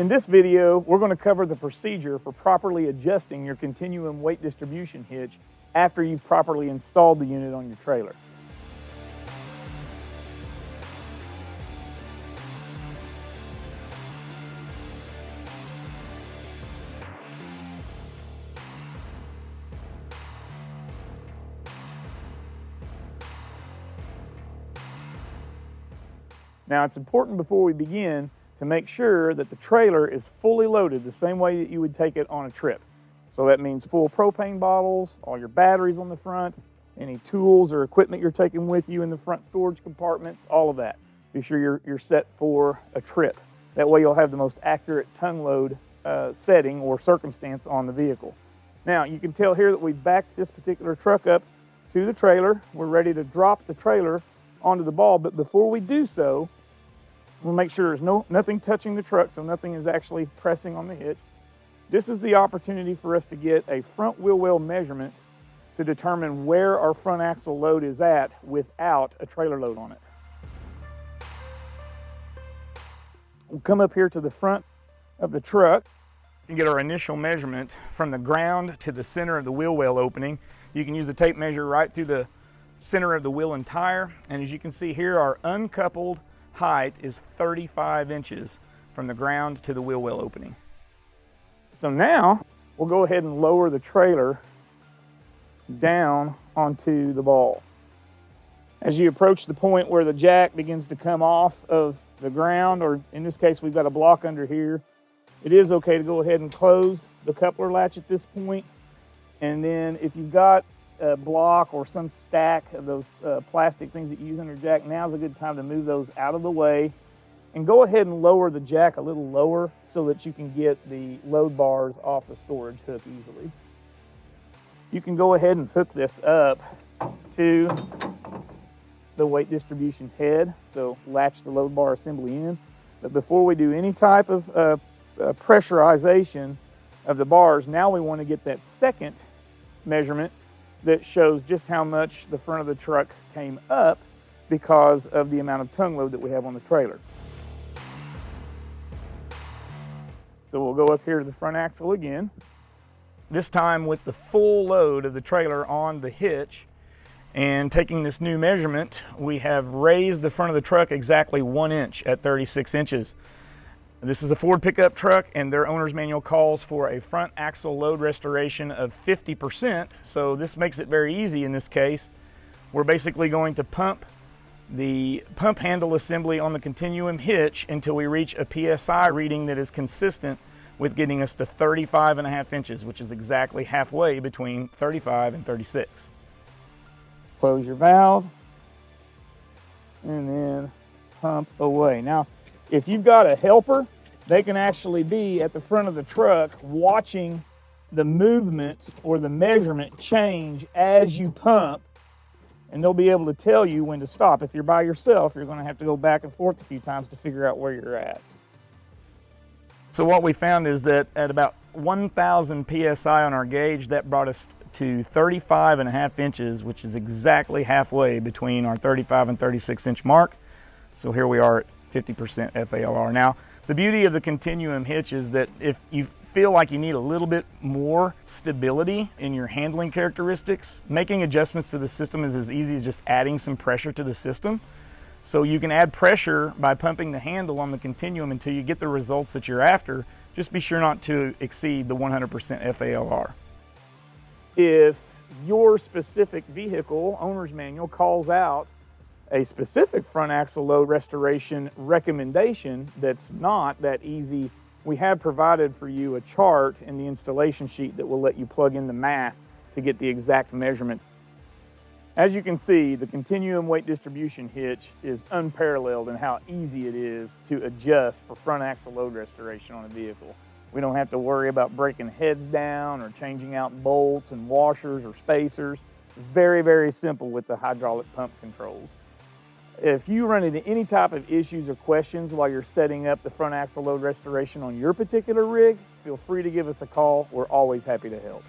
In this video, we're going to cover the procedure for properly adjusting your continuum weight distribution hitch after you've properly installed the unit on your trailer. Now, it's important before we begin to make sure that the trailer is fully loaded the same way that you would take it on a trip. So that means full propane bottles, all your batteries on the front, any tools or equipment you're taking with you in the front storage compartments, all of that. Be sure you're set for a trip. That way you'll have the most accurate tongue load setting or circumstance on the vehicle. Now, you can tell here that we've backed this particular truck up to the trailer. We're ready to drop the trailer onto the ball, but before we do so, we'll make sure there's nothing touching the truck, so nothing is actually pressing on the hitch. This is the opportunity for us to get a front wheel well measurement to determine where our front axle load is at without a trailer load on it. We'll come up here to the front of the truck and get our initial measurement from the ground to the center of the wheel well opening. You can use a tape measure right through the center of the wheel and tire, and as you can see here, our uncoupled height is 35 inches from the ground to the wheel well opening. So now we'll go ahead and lower the trailer down onto the ball. As you approach the point where the jack begins to come off of the ground, or in this case we've got a block under here, it is okay to go ahead and close the coupler latch at this point. And then if you've got a block or some stack of those plastic things that you use on your jack, now's a good time to move those out of the way and go ahead and lower the jack a little lower so that you can get the load bars off the storage hook easily. You can go ahead and hook this up to the weight distribution head, so latch the load bar assembly in. But before we do any type of pressurization of the bars, now we want to get that second measurement that shows just how much the front of the truck came up because of the amount of tongue load that we have on the trailer. So we'll go up here to the front axle again, this time with the full load of the trailer on the hitch. And taking this new measurement, we have raised the front of the truck exactly 1 inch at 36 inches. This is a Ford pickup truck, and their owner's manual calls for a front axle load restoration of 50%, so this makes it very easy in this case. We're basically going to pump the pump handle assembly on the Continuum hitch until we reach a PSI reading that is consistent with getting us to 35.5 inches, which is exactly halfway between 35 and 36. Close your valve, and then pump away. Now, if you've got a helper, they can actually be at the front of the truck watching the movement or the measurement change as you pump, and they'll be able to tell you when to stop. If you're by yourself, you're going to have to go back and forth a few times to figure out where you're at. So what we found is that at about 1,000 PSI on our gauge, that brought us to 35.5 inches, which is exactly halfway between our 35 and 36 inch mark. So here we are at 50% FALR. Now, the beauty of the Continuum hitch is that if you feel like you need a little bit more stability in your handling characteristics, making adjustments to the system is as easy as just adding some pressure to the system. So you can add pressure by pumping the handle on the Continuum until you get the results that you're after. Just be sure not to exceed the 100% FALR. If your specific vehicle owner's manual calls out a specific front axle load restoration recommendation that's not that easy, we have provided for you a chart in the installation sheet that will let you plug in the math to get the exact measurement. As you can see, the Continuum weight distribution hitch is unparalleled in how easy it is to adjust for front axle load restoration on a vehicle. We don't have to worry about breaking heads down or changing out bolts and washers or spacers. Very, very simple with the hydraulic pump controls. If you run into any type of issues or questions while you're setting up the front axle load restoration on your particular rig, feel free to give us a call. We're always happy to help.